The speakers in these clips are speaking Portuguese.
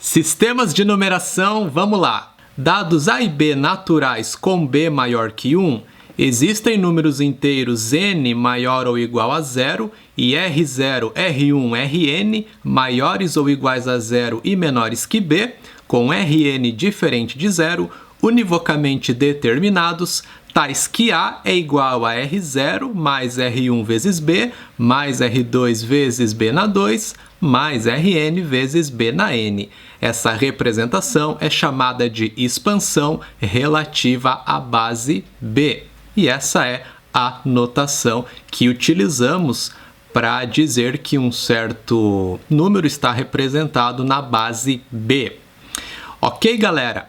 Sistemas de numeração, vamos lá. Dados A e B naturais com B maior que 1, existem números inteiros n maior ou igual a 0 e R0, R1, Rn maiores ou iguais a 0 e menores que B, com Rn diferente de 0, univocamente determinados, tais que A é igual a R0 mais R1 vezes B, mais R2 vezes B na 2, mais Rn vezes B na n. Essa representação é chamada de expansão relativa à base B. E essa é a notação que utilizamos para dizer que um certo número está representado na base B. Ok, galera?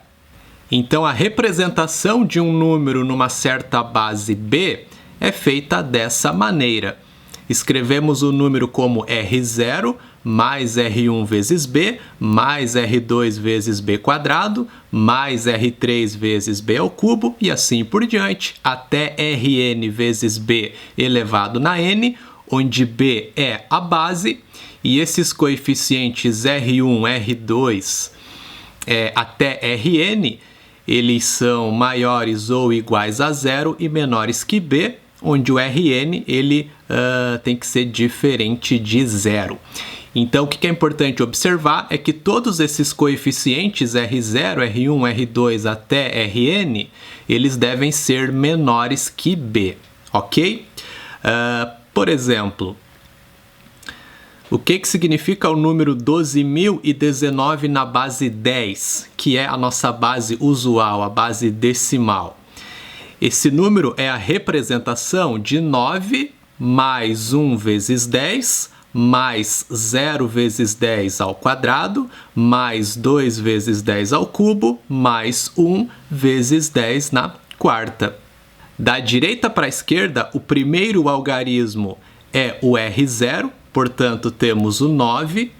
Então, a representação de um número numa certa base B é feita dessa maneira. Escrevemos o número como R0 mais R1 vezes B, mais R2 vezes B quadrado, mais R3 vezes B ao cubo, e assim por diante, até Rn vezes B elevado na n, onde B é a base, e esses coeficientes R1, R2 até Rn, eles são maiores ou iguais a 0 e menores que B, onde o Rn ele, tem que ser diferente de 0. Então, o que é importante observar é que todos esses coeficientes R0, R1, R2 até Rn, eles devem ser menores que B, ok? Por exemplo, o que significa o número 12.019 na base 10, que é a nossa base usual, a base decimal? Esse número é a representação de 9 mais 1 vezes 10, mais 0 vezes 10 ao quadrado, mais 2 vezes 10 ao cubo, mais 1 vezes 10 na quarta. Da direita para a esquerda, o primeiro algarismo é o R0, portanto temos o 9.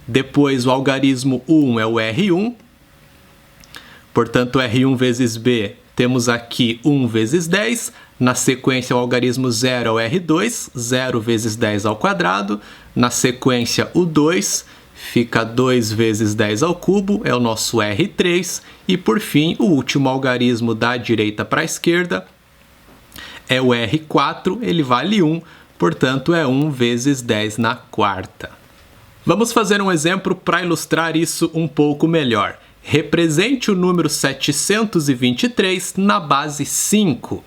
Depois o algarismo 1 é o R1, portanto R1 vezes B, temos aqui 1 vezes 10. Na sequência, o algarismo 0 é o R2, 0 vezes 10 ao quadrado. Na sequência, o 2 fica 2 vezes 10 ao cubo, é o nosso R3. E por fim, o último algarismo da direita para a esquerda é o R4, ele vale 1, portanto é 1 vezes 10 na quarta. Vamos fazer um exemplo para ilustrar isso um pouco melhor. Represente o número 723 na base 5.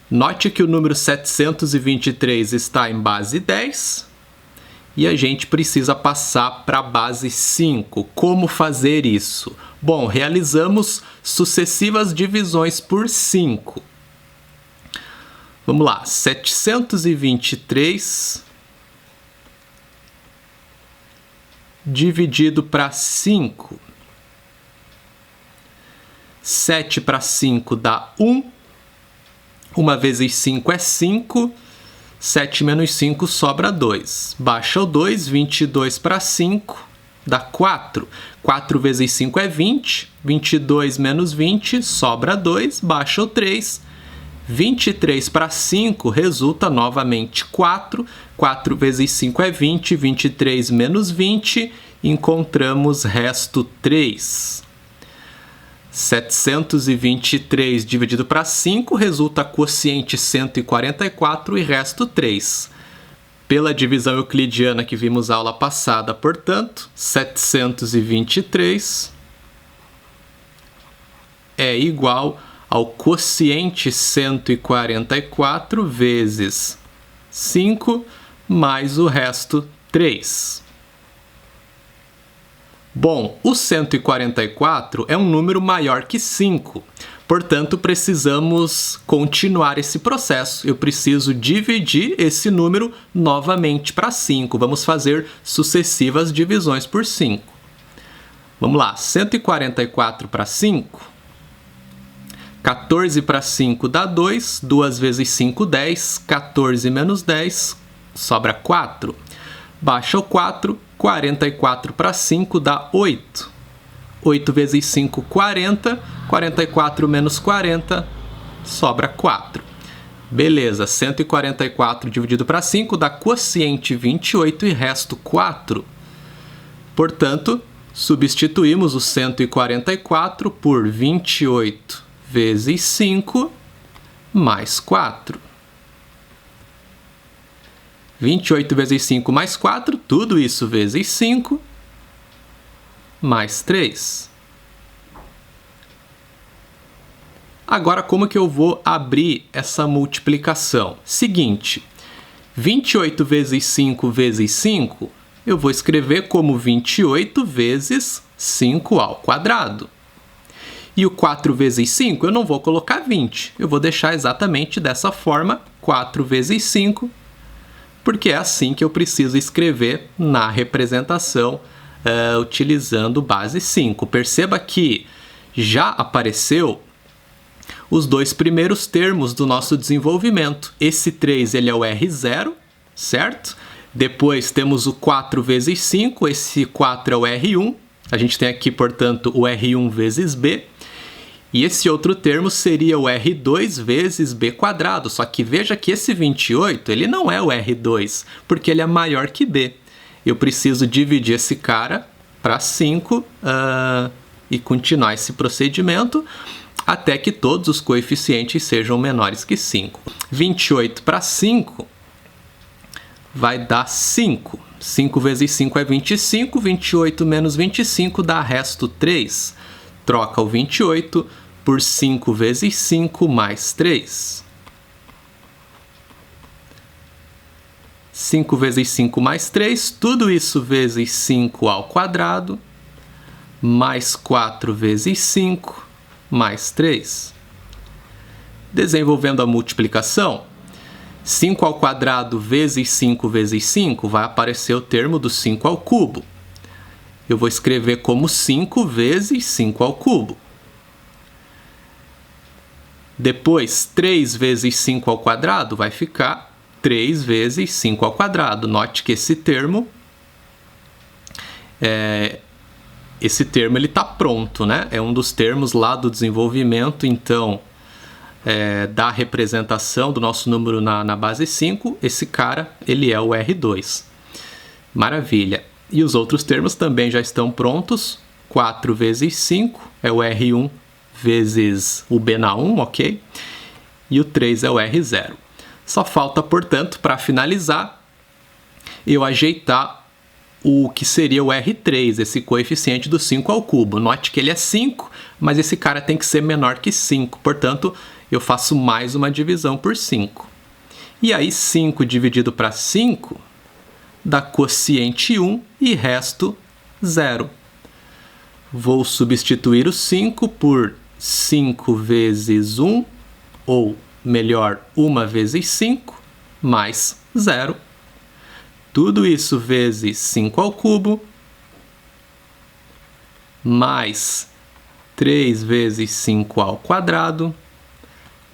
Note que o número 723 está em base 10 e a gente precisa passar para a base 5. Como fazer isso? Bom, realizamos sucessivas divisões por 5. Vamos lá, 723 dividido para 5. 7 para 5 dá 1. 1 vezes 5 é 5. 7 menos 5 sobra 2. Baixa o 2, 22 para 5 dá 4. 4 vezes 5 é 20. 22 menos 20 sobra 2. Baixa o 3. 23 para 5 resulta novamente 4. 4 vezes 5 é 20. 23 menos 20, encontramos resto 3. 723 dividido para 5 resulta quociente 144 e resto 3. Pela divisão euclidiana que vimos aula passada, portanto, 723 é igual ao quociente 144 vezes 5 mais o resto 3. Bom, o 144 é um número maior que 5, portanto precisamos continuar esse processo. Eu preciso dividir esse número novamente para 5. Vamos fazer sucessivas divisões por 5. Vamos lá, 144 para 5. 14 para 5 dá 2. 2 vezes 5, 10. 14 menos 10 sobra 4. Baixa o 4. 44 para 5 dá 8. 8 vezes 5, 40. 44 menos 40 sobra 4. Beleza, 144 dividido para 5 dá quociente 28 e resto 4. Portanto, Substituímos o 144 por 28 vezes 5 mais 4. 28 vezes 5 mais 4, tudo isso vezes 5, mais 3. Agora, como que eu vou abrir essa multiplicação? Seguinte, 28 vezes 5 vezes 5, eu vou escrever como 28 vezes 5 ao quadrado. E o 4 vezes 5, eu não vou colocar 20. Eu vou deixar exatamente dessa forma, 4 vezes 5, porque é assim que eu preciso escrever na representação utilizando base 5. Perceba que já apareceu os dois primeiros termos do nosso desenvolvimento. Esse 3 ele é o R0, certo? Depois temos o 4 vezes 5, esse 4 é o R1. A gente tem aqui, portanto, o R1 vezes B. E esse outro termo seria o R2 vezes B quadrado. Só que veja que esse 28 ele não é o R2, porque ele é maior que B. Eu preciso dividir esse cara para 5 e continuar esse procedimento até que todos os coeficientes sejam menores que 5. 28 para 5 vai dar 5. 5 vezes 5 é 25, 28 menos 25 dá resto 3. Troca o 28 por 5 vezes 5 mais 3. 5 vezes 5 mais 3, tudo isso vezes 5 ao quadrado, mais 4 vezes 5, mais 3. Desenvolvendo a multiplicação, 5 ao quadrado vezes 5 vezes 5 vai aparecer o termo do 5 ao cubo. Eu vou escrever como 5 vezes 5 ao cubo. Depois, 3 vezes 5 ao quadrado vai ficar 3 vezes 5 ao quadrado. Note que esse termo ele está pronto, né? É um dos termos lá do desenvolvimento, então, da representação do nosso número na base 5, esse cara, ele é o R2. Maravilha! E os outros termos também já estão prontos. 4 vezes 5 é o R1 vezes o B na 1, ok? E o 3 é o R0. Só falta, portanto, para finalizar, eu ajeitar o que seria o R3, esse coeficiente do 5 ao cubo. Note que ele é 5, mas esse cara tem que ser menor que 5. Portanto, eu faço mais uma divisão por 5. E aí, 5 dividido para 5 dá quociente 1 e resto 0. Vou substituir o 5 por 5 vezes 1, ou melhor, 1 vezes 5, mais 0. Tudo isso vezes 5 ao cubo, mais 3 vezes 5 ao quadrado,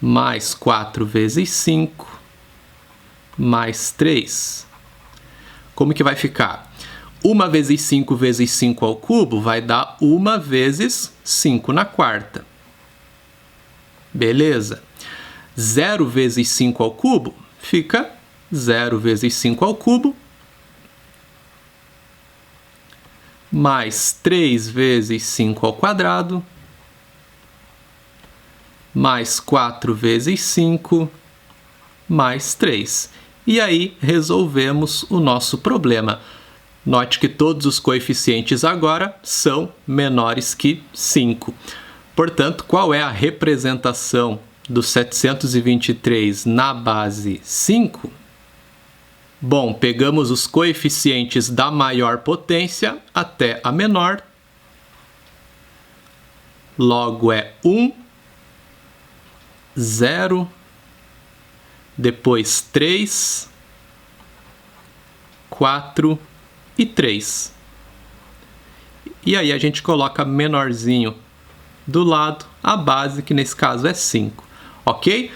mais 4 vezes 5, mais 3. Como que vai ficar? 1 vezes 5 vezes 5 ao cubo vai dar 1 vezes 5 na quarta. Beleza. 0 vezes 5 ao cubo fica 0 vezes 5 ao cubo, mais 3 vezes 5 ao quadrado, mais 4 vezes 5, mais 3. E aí resolvemos o nosso problema. Note que todos os coeficientes agora são menores que 5. Portanto, qual é a representação do 723 na base 5? Bom, pegamos os coeficientes da maior potência até a menor. Logo é 1, 0, depois 3, 4 e 3. E aí a gente coloca menorzinho do lado, a base, que nesse caso é 5, ok?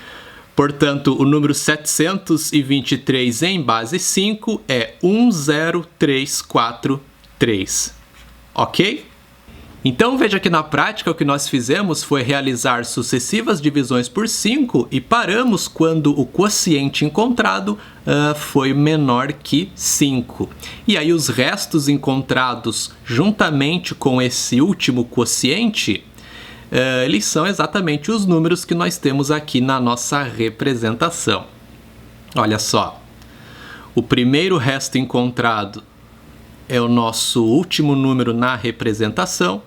Portanto, o número 723 em base 5 é 10343, ok? Então veja que na prática o que nós fizemos foi realizar sucessivas divisões por 5 e paramos quando o quociente encontrado foi menor que 5. E aí os restos encontrados juntamente com esse último quociente, eles são exatamente os números que nós temos aqui na nossa representação. Olha só, o primeiro resto encontrado é o nosso último número na representação,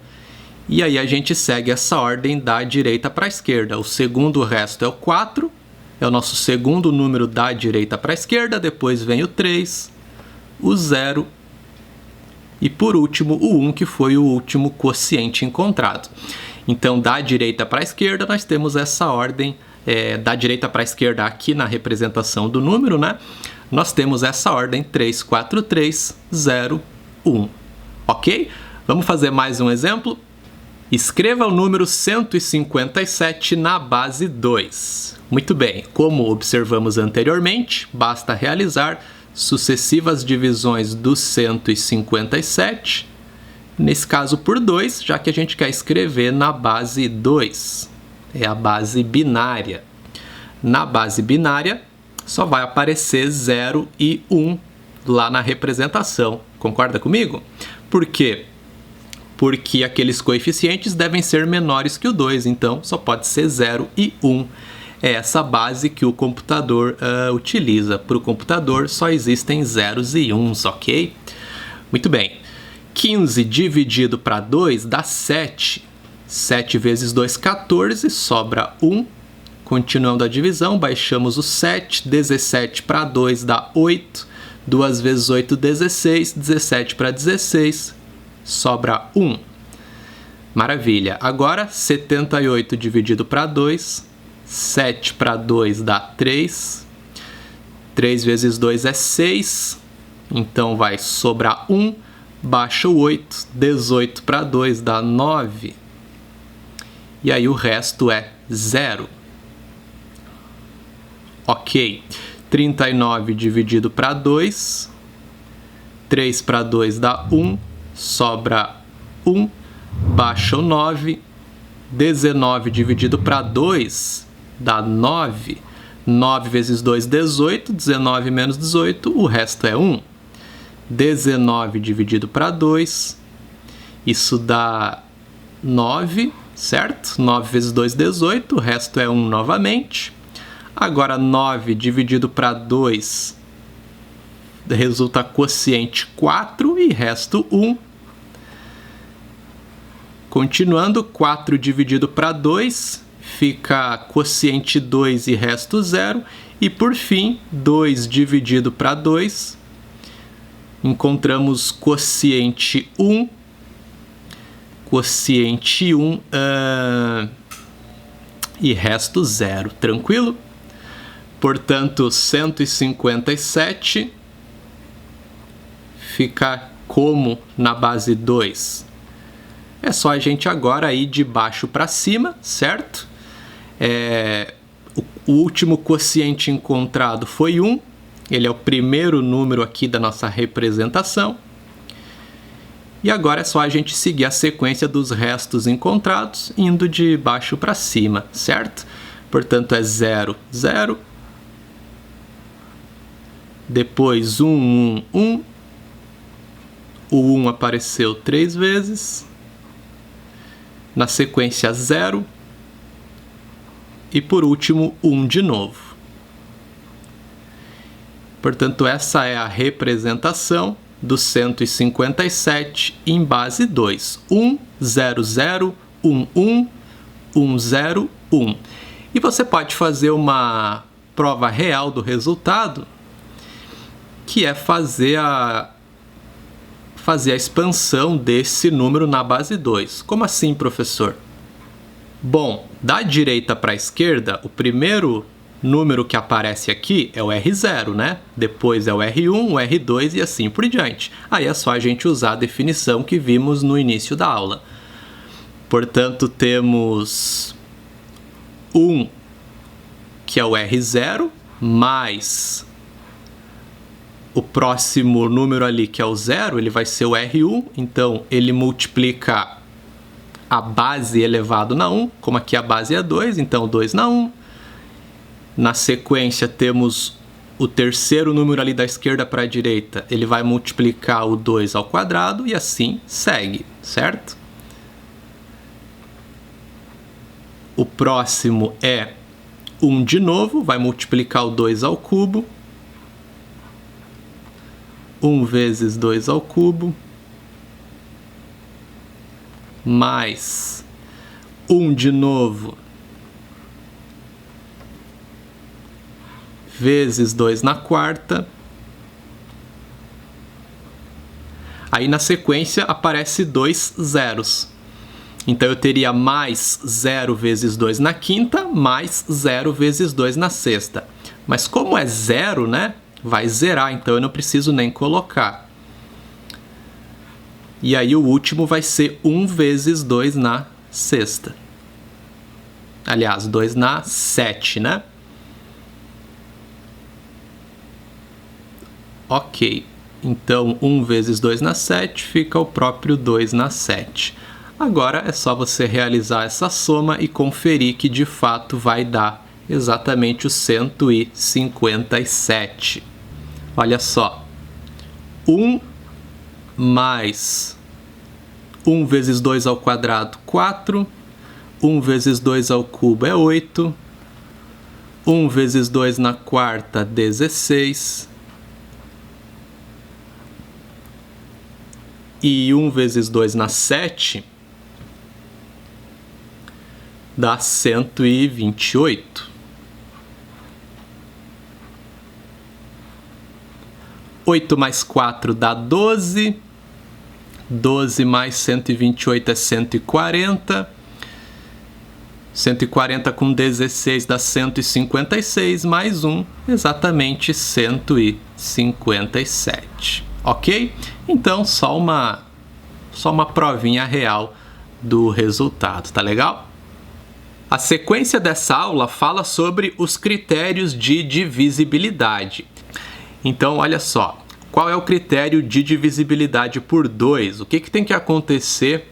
e aí a gente segue essa ordem da direita para a esquerda. O segundo resto é o 4, é o nosso segundo número da direita para a esquerda, depois vem o 3, o 0 e por último o 1, que foi o último quociente encontrado. Então da direita para a esquerda nós temos essa ordem, da direita para a esquerda aqui na representação do número, né? Nós temos essa ordem 3, 4, 3, 0, 1. Ok? Vamos fazer mais um exemplo? Escreva o número 157 na base 2. Muito bem, como observamos anteriormente, basta realizar sucessivas divisões do 157, nesse caso por 2, já que a gente quer escrever na base 2. É a base binária. Na base binária, só vai aparecer 0 e 1 lá na representação. Concorda comigo? Por quê? Porque aqueles coeficientes devem ser menores que o 2, então só pode ser 0 e 1. É essa base que o computador utiliza. Para o computador só existem zeros e uns, ok? Muito bem. 15 dividido para 2 dá 7. 7 vezes 2, 14, sobra 1. Continuando a divisão, baixamos o 7. 17 para 2 dá 8. 2 vezes 8, 16. 17 para 16, sobra 1. Maravilha. Agora, 78 dividido para 2. 7 para 2 dá 3. 3 vezes 2 é 6. Então vai sobrar 1. Baixa o 8. 18 para 2 dá 9. E aí o resto é 0. Ok. 39 dividido para 2. 3 para 2 dá 1. Sobra 1. Baixa o 9. 19 dividido para 2 dá 9. 9 vezes 2, 18. 19 menos 18, o resto é 1. 19 dividido para 2, isso dá 9, certo? 9 vezes 2, 18, o resto é 1 novamente. Agora 9 dividido para 2 resulta quociente 4 e resto 1. Continuando, 4 dividido para 2 fica quociente 2 e resto 0. E por fim, 2 dividido para 2, encontramos quociente 1. Quociente 1 e resto 0. Tranquilo? Portanto, 157 fica como na base 2? É só a gente agora ir de baixo para cima, certo? O último quociente encontrado foi 1. Ele é o primeiro número aqui da nossa representação. E agora é só a gente seguir a sequência dos restos encontrados, indo de baixo para cima, certo? Portanto, é 0, 0. Depois 1, 1, 1. O 1 apareceu 3 vezes. Na sequência 0. E por último 1 de novo. Portanto, essa é a representação do 157 em base 2. 1, 0, 0, 1, 1, 1, 0, 1. E você pode fazer uma prova real do resultado, que é fazer a expansão desse número na base 2. Como assim, professor? Bom, da direita para a esquerda, o primeiro número que aparece aqui é o R0, né? Depois é o R1, o R2 e assim por diante. Aí é só a gente usar a definição que vimos no início da aula. Portanto, temos 1, que é o R0, mais o próximo número ali, que é o 0, ele vai ser o R1. Então, ele multiplica a base elevado na 1, como aqui a base é 2, então 2 na 1. Na sequência temos o terceiro número ali da esquerda para a direita, ele vai multiplicar o 2 ao quadrado e assim segue, certo? O próximo é 1 de novo, vai multiplicar o 2 ao cubo. 1 vezes 2 ao cubo, mais 1 de novo, vezes 2 na quarta. Aí na sequência aparece 2 zeros. Então eu teria mais 0 vezes 2 na quinta, mais 0 vezes 2 na sexta. Mas como é 0, né? Vai zerar, então eu não preciso nem colocar. E aí o último vai ser 1 vezes 2 na sexta. Aliás, 2 na 7, né? Ok, então 1 vezes 2 na 7 fica o próprio 2 na 7. Agora é só você realizar essa soma e conferir que de fato vai dar exatamente o 157. Olha só, 1 mais 1 vezes 2 ao quadrado, 4. 1 vezes 2 ao cubo é 8. 1 vezes 2 na quarta, 16. E 1 vezes 2 na 7 dá 128. 8 mais 4 dá 12. 12 mais 128 é 140. 140 com 16 dá 156, mais 1, exatamente 157. Ok? Então, só uma provinha real do resultado, tá legal? A sequência dessa aula fala sobre os critérios de divisibilidade. Então, olha só, qual é o critério de divisibilidade por 2? O que tem que acontecer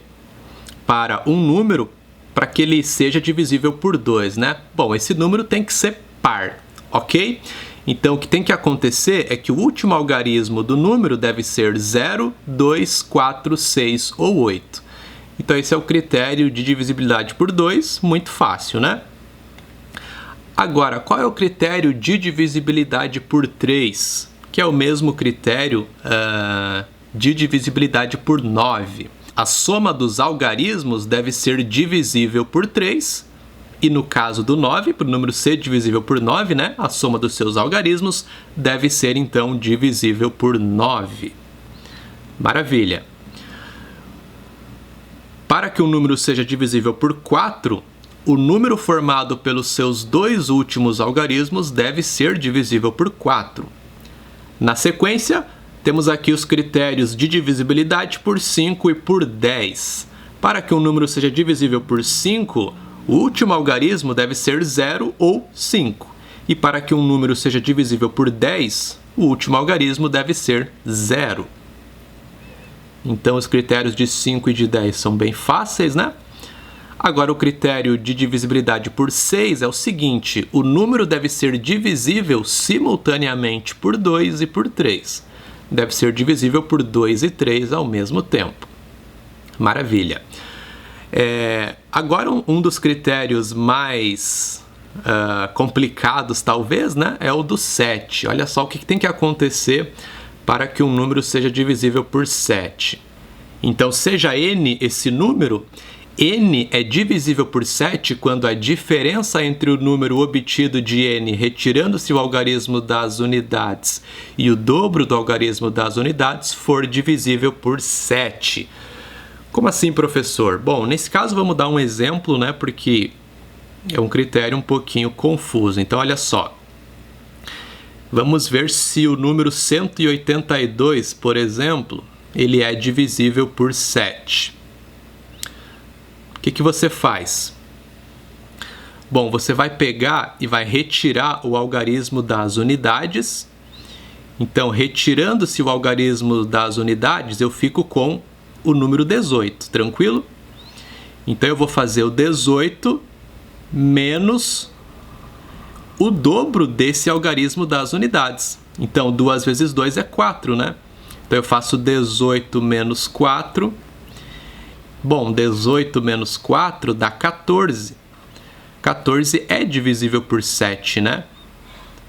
para um número para que ele seja divisível por 2, né? Bom, esse número tem que ser par, ok? Então, o que tem que acontecer é que o último algarismo do número deve ser 0, 2, 4, 6 ou 8. Então, esse é o critério de divisibilidade por 2, muito fácil, né? Agora, qual é o critério de divisibilidade por 3? Que é o mesmo critério de divisibilidade por 9. A soma dos algarismos deve ser divisível por 3. E no caso do 9, para o número ser divisível por 9, né, a soma dos seus algarismos deve ser, então, divisível por 9. Maravilha! Para que um número seja divisível por 4, o número formado pelos seus dois últimos algarismos deve ser divisível por 4. Na sequência, temos aqui os critérios de divisibilidade por 5 e por 10. Para que um número seja divisível por 5, o último algarismo deve ser 0 ou 5. E para que um número seja divisível por 10, o último algarismo deve ser 0. Então, os critérios de 5 e de 10 são bem fáceis, né? Agora, o critério de divisibilidade por 6 é o seguinte: o número deve ser divisível simultaneamente por 2 e por 3. Deve ser divisível por 2 e 3 ao mesmo tempo. Maravilha! Agora, um dos critérios mais complicados, talvez, né, é o do 7. Olha só o que tem que acontecer para que um número seja divisível por 7. Então, seja n esse número, n é divisível por 7 quando a diferença entre o número obtido de n, retirando-se o algarismo das unidades, e o dobro do algarismo das unidades for divisível por 7. Como assim, professor? Bom, nesse caso vamos dar um exemplo, né, porque é um critério um pouquinho confuso. Então, olha só. Vamos ver se o número 182, por exemplo, ele é divisível por 7. O que você faz? Bom, você vai pegar e vai retirar o algarismo das unidades. Então, retirando-se o algarismo das unidades, eu fico com o número 18, tranquilo? Então eu vou fazer o 18 menos o dobro desse algarismo das unidades. Então 2 vezes 2 é 4, né? Então eu faço 18 menos 4. Bom, 18 menos 4 dá 14. 14 é divisível por 7, né?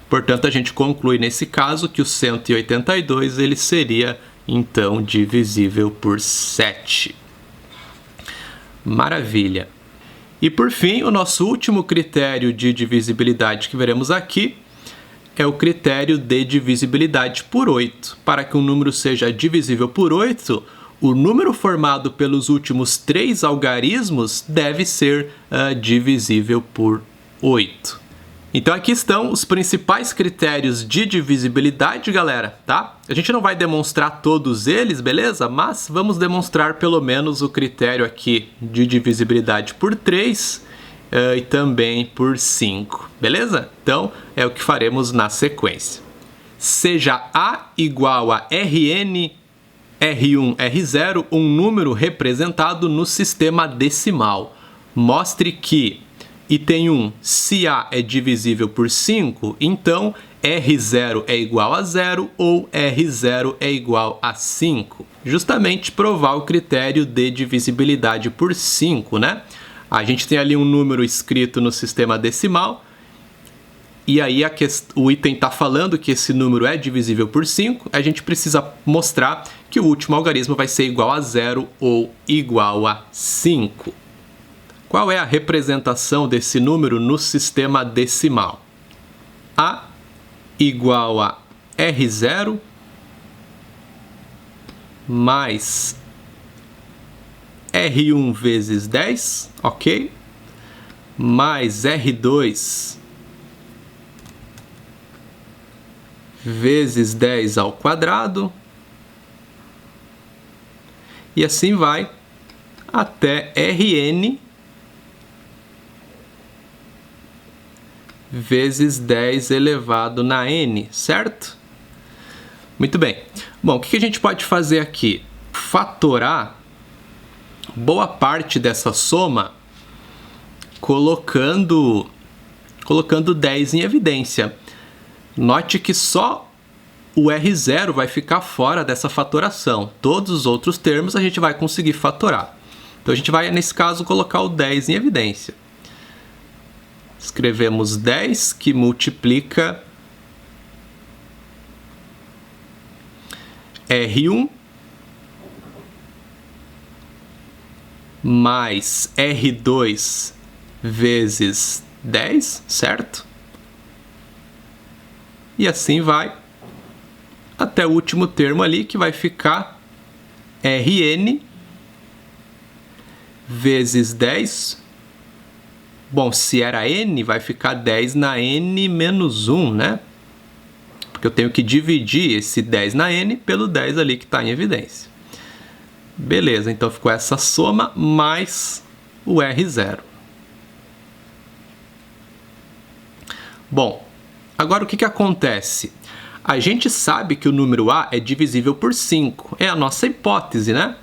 Portanto, a gente conclui nesse caso que o 182 ele seria, então, divisível por 7. Maravilha! E por fim, o nosso último critério de divisibilidade que veremos aqui é o critério de divisibilidade por 8. Para que um número seja divisível por 8, o número formado pelos últimos 3 algarismos deve ser divisível por 8. Então aqui estão os principais critérios de divisibilidade, galera, tá? A gente não vai demonstrar todos eles, beleza? Mas vamos demonstrar pelo menos o critério aqui de divisibilidade por 3 e também por 5, beleza? Então é o que faremos na sequência. Seja A igual a Rn, R1, R0, um número representado no sistema decimal. Mostre que item 1, se A é divisível por 5, então R0 é igual a 0 ou R0 é igual a 5. Justamente provar o critério de divisibilidade por 5, né? A gente tem ali um número escrito no sistema decimal, e aí o item está falando que esse número é divisível por 5, a gente precisa mostrar que o último algarismo vai ser igual a 0 ou igual a 5. Qual é a representação desse número no sistema decimal? A igual a R0 mais R1 vezes 10, ok? Mais R2 vezes 10 ao quadrado. E assim vai até Rn vezes 10 elevado na n, certo? Muito bem. Bom, o que a gente pode fazer aqui? Fatorar boa parte dessa soma colocando 10 em evidência. Note que só o R0 vai ficar fora dessa fatoração. Todos os outros termos a gente vai conseguir fatorar. Então a gente vai, nesse caso, colocar o 10 em evidência. Escrevemos 10 que multiplica R1 mais R2 vezes 10, certo? E assim vai até o último termo ali, que vai ficar Rn vezes 10. Bom, se era n, vai ficar 10 na n menos 1, né? Porque eu tenho que dividir esse 10 na n pelo 10 ali que está em evidência. Beleza, então ficou essa soma mais o R0. Bom, agora o que acontece? A gente sabe que o número A é divisível por 5. É a nossa hipótese, né?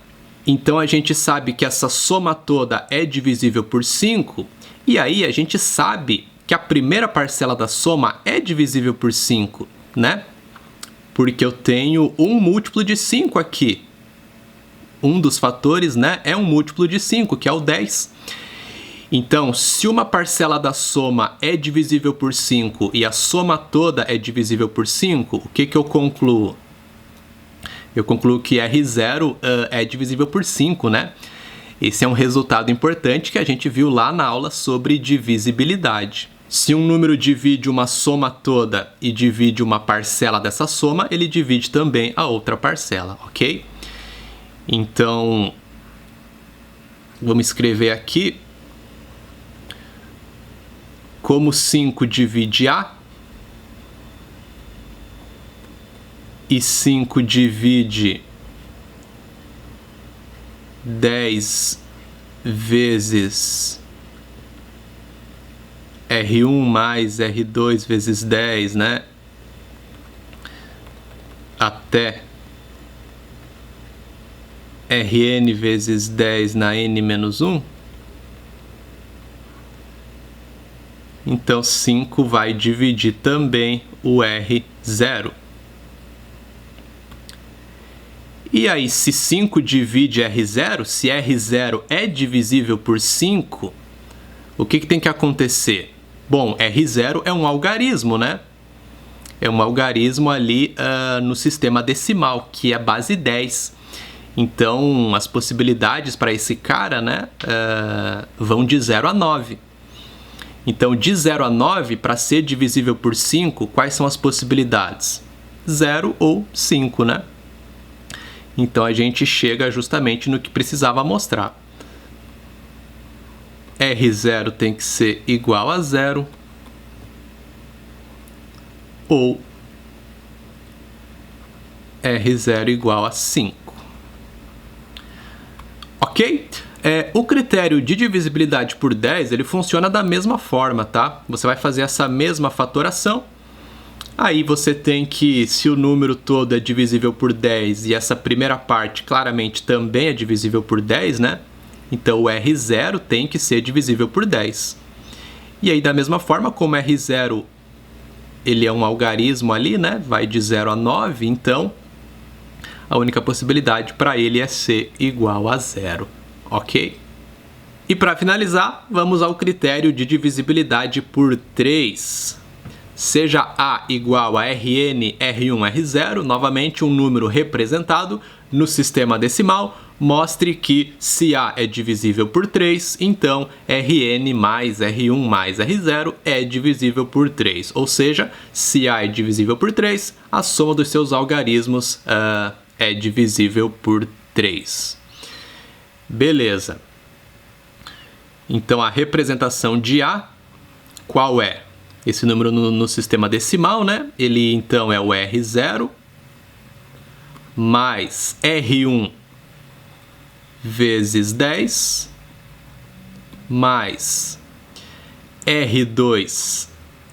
Então a gente sabe que essa soma toda é divisível por 5. E aí a gente sabe que a primeira parcela da soma é divisível por 5, né? Porque eu tenho um múltiplo de 5 aqui. Um dos fatores, né, é um múltiplo de 5, que é o 10. Então, se uma parcela da soma é divisível por 5 e a soma toda é divisível por 5, o que eu concluo? Eu concluo que R0 é divisível por 5, né? Esse é um resultado importante que a gente viu lá na aula sobre divisibilidade. Se um número divide uma soma toda e divide uma parcela dessa soma, ele divide também a outra parcela, ok? Então, vamos escrever aqui como 5 divide A e 5 divide 10 vezes R1 mais R2 vezes 10, né? Até Rn vezes 10 na n menos 1. Então 5 vai dividir também o R0. E aí, se 5 divide R0, se R0 é divisível por 5, o que tem que acontecer? Bom, R0 é um algarismo, né? É um algarismo ali no sistema decimal, que é base 10. Então, as possibilidades para esse cara, né, vão de 0 a 9. Então, de 0 a 9, para ser divisível por 5, quais são as possibilidades? 0 ou 5, né? Então, a gente chega justamente no que precisava mostrar. R0 tem que ser igual a 0 ou R0 igual a 5. Ok? O critério de divisibilidade por 10, ele funciona da mesma forma, tá? Você vai fazer essa mesma fatoração. Aí você tem que, se o número todo é divisível por 10 e essa primeira parte claramente também é divisível por 10, né? Então o R0 tem que ser divisível por 10. E aí da mesma forma, como R0 ele é um algarismo ali, né? Vai de 0 a 9, então a única possibilidade para ele é ser igual a 0, ok? E para finalizar, vamos ao critério de divisibilidade por 3. Seja A igual a Rn, R1, R0, novamente um número representado no sistema decimal, mostre que se A é divisível por 3, então Rn mais R1 mais R0 é divisível por 3. Ou seja, se A é divisível por 3, a soma dos seus algarismos é divisível por 3. Beleza. Então a representação de A, qual é? Esse número no sistema decimal, né? Ele então é o R0 mais R1 vezes 10 mais R2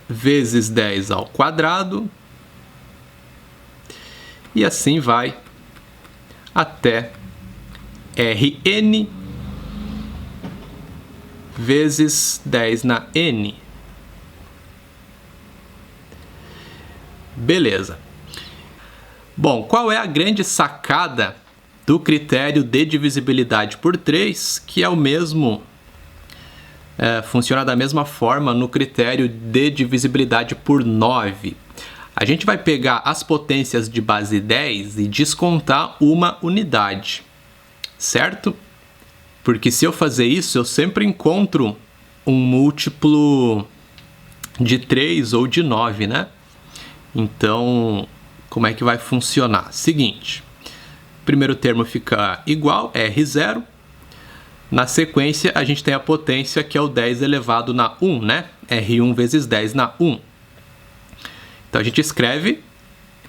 vezes 10 ao quadrado e assim vai até Rn vezes 10 na n. Beleza. Bom, qual é a grande sacada do critério de divisibilidade por 3, que é o mesmo, funciona da mesma forma no critério de divisibilidade por 9? A gente vai pegar as potências de base 10 e descontar uma unidade, certo? Porque se eu fazer isso, eu sempre encontro um múltiplo de 3 ou de 9, né? Então, como é que vai funcionar? Seguinte, primeiro termo fica igual, R0. Na sequência, a gente tem a potência que é o 10 elevado na 1, né? R1 vezes 10 na 1. Então, a gente escreve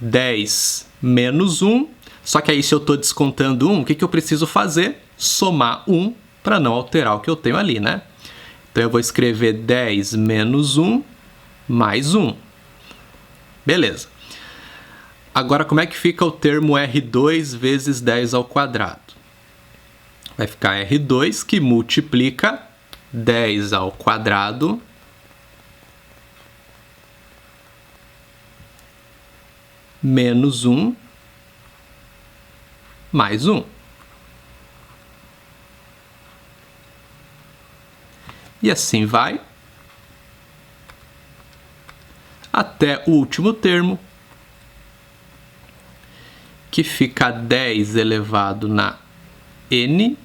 10 menos 1. Só que aí, se eu estou descontando 1, o que eu preciso fazer? Somar 1 para não alterar o que eu tenho ali, né? Então, eu vou escrever 10 menos 1 mais 1. Beleza. Agora, como é que fica o termo R2 vezes 10 ao quadrado? Vai ficar R2 que multiplica 10 ao quadrado menos 1 mais 1. E assim vai até o último termo, que fica 10 elevado na n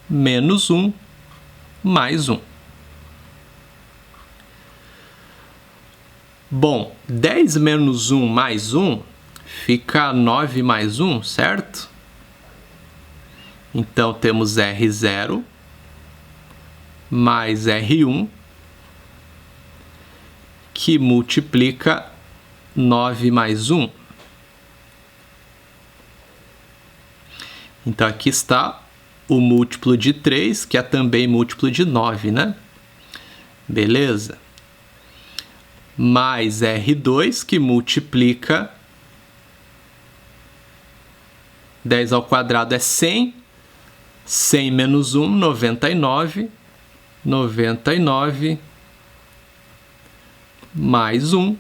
menos 1 mais 1. Bom, 10 menos 1 mais 1 fica 9 mais 1, certo? Então, temos R0 mais R1, que multiplica 9 mais 1. Então, aqui está o múltiplo de 3, que é também múltiplo de 9, né? Beleza? Mais R2, que multiplica 10 ao quadrado é 100. 100 menos 1, 99. 99 mais 1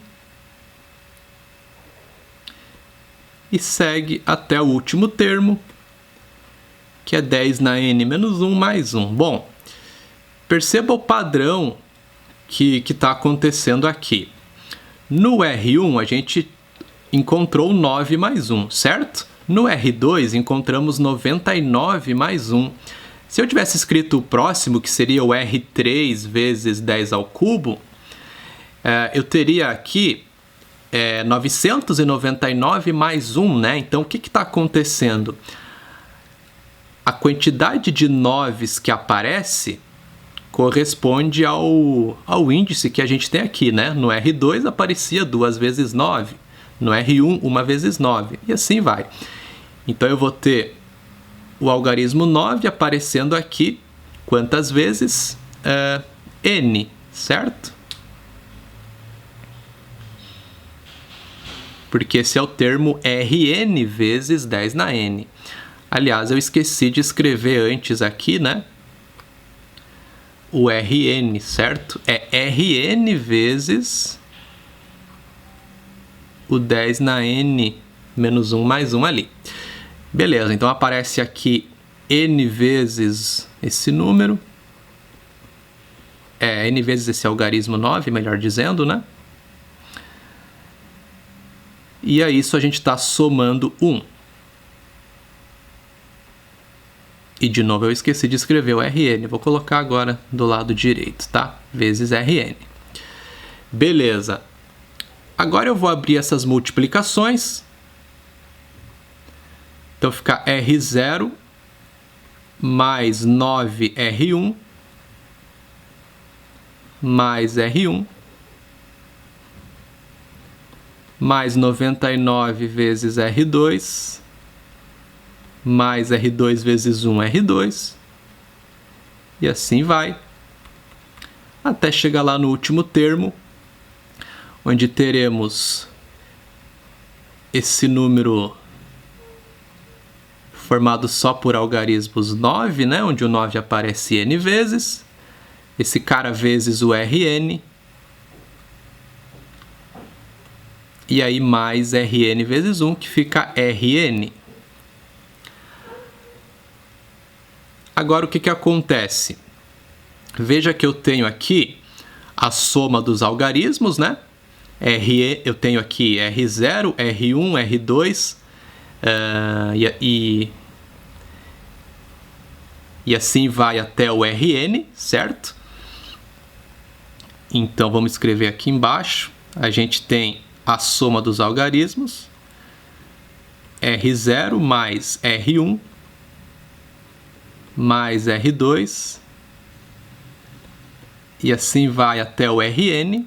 e segue até o último termo, que é 10 na n menos 1 mais 1. Bom, perceba o padrão que está acontecendo aqui. No R1 a gente encontrou 9 mais 1, certo? No R2 encontramos 99 mais 1. Se eu tivesse escrito o próximo, que seria o R3 vezes 10 ao cubo, eu teria aqui 999 mais 1, né? Então, o que está acontecendo? A quantidade de 9s que aparece corresponde ao índice que a gente tem aqui, né? No R2 aparecia 2 vezes 9, no R1 1 vezes 9, e assim vai. Então eu vou ter o algarismo 9 aparecendo aqui, quantas vezes? N, certo? Porque esse é o termo Rn vezes 10 na n. Aliás, eu esqueci de escrever antes aqui, né? O Rn, certo? É Rn vezes o 10 na n menos 1 mais 1 ali. Beleza, então aparece aqui n vezes esse número. N vezes esse algarismo 9, melhor dizendo, né? E a isso a gente está somando 1. E de novo eu esqueci de escrever o Rn. Vou colocar agora do lado direito, tá? Vezes Rn. Beleza. Agora eu vou abrir essas multiplicações. Então fica R0 mais 9R1 mais R1 mais 99 vezes R2 mais R2 vezes 1, R2, e assim vai, até chegar lá no último termo, onde teremos esse número formado só por algarismos 9, né? Onde o 9 aparece n vezes, esse cara vezes o Rn, e aí mais Rn vezes 1, que fica Rn. Agora, o que acontece? Veja que eu tenho aqui a soma dos algarismos, né? Eu tenho aqui R0, R1, R2, e assim vai até o Rn, certo? Então, vamos escrever aqui embaixo. A gente tem a soma dos algarismos, R0 mais R1, mais R2, e assim vai até o Rn.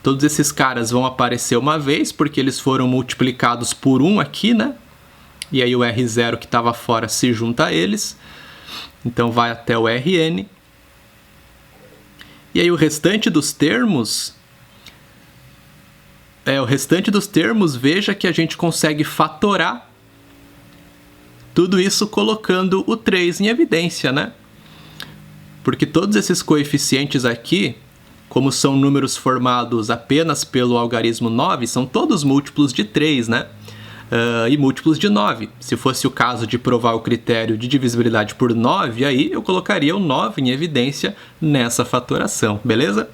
Todos esses caras vão aparecer uma vez, porque eles foram multiplicados por 1 aqui, né? E aí o R0 que estava fora se junta a eles. Então vai até o Rn. E aí o restante dos termos... veja que a gente consegue fatorar tudo isso colocando o 3 em evidência, né? Porque todos esses coeficientes aqui, como são números formados apenas pelo algarismo 9, são todos múltiplos de 3, né? E múltiplos de 9. Se fosse o caso de provar o critério de divisibilidade por 9, aí eu colocaria o 9 em evidência nessa fatoração, beleza?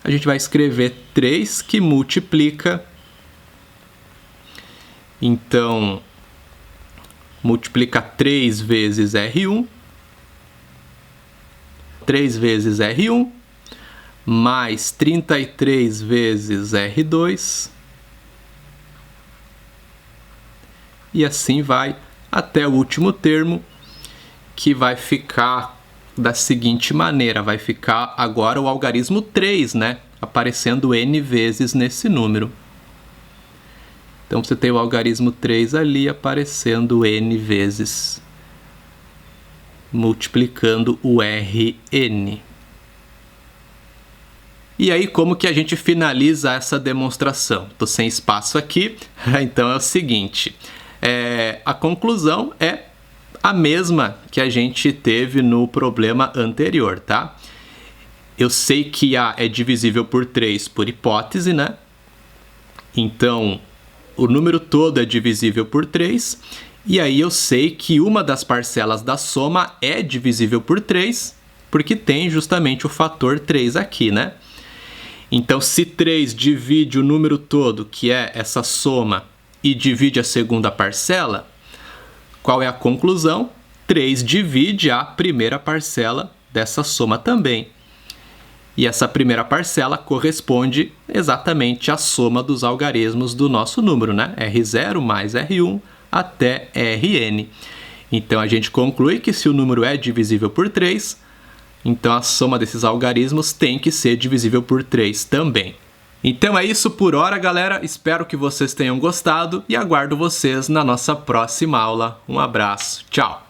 A gente vai escrever 3 que multiplica. Então, multiplica 3 vezes R1, 3 vezes R1, mais 33 vezes R2, e assim vai até o último termo, que vai ficar da seguinte maneira, vai ficar agora o algarismo 3, né? Aparecendo n vezes nesse número. Então você tem o algarismo 3 ali aparecendo n vezes, multiplicando o Rn. E aí, como que a gente finaliza essa demonstração? Estou sem espaço aqui, então é o seguinte, a conclusão é a mesma que a gente teve no problema anterior, tá? Eu sei que A é divisível por 3 por hipótese, né? Então, o número todo é divisível por 3. E aí eu sei que uma das parcelas da soma é divisível por 3, porque tem justamente o fator 3 aqui, né? Então, se 3 divide o número todo, que é essa soma, e divide a segunda parcela, qual é a conclusão? 3 divide a primeira parcela dessa soma também. E essa primeira parcela corresponde exatamente à soma dos algarismos do nosso número, né? R0 mais R1 até Rn. Então, a gente conclui que se o número é divisível por 3, então a soma desses algarismos tem que ser divisível por 3 também. Então é isso por hora, galera. Espero que vocês tenham gostado e aguardo vocês na nossa próxima aula. Um abraço. Tchau!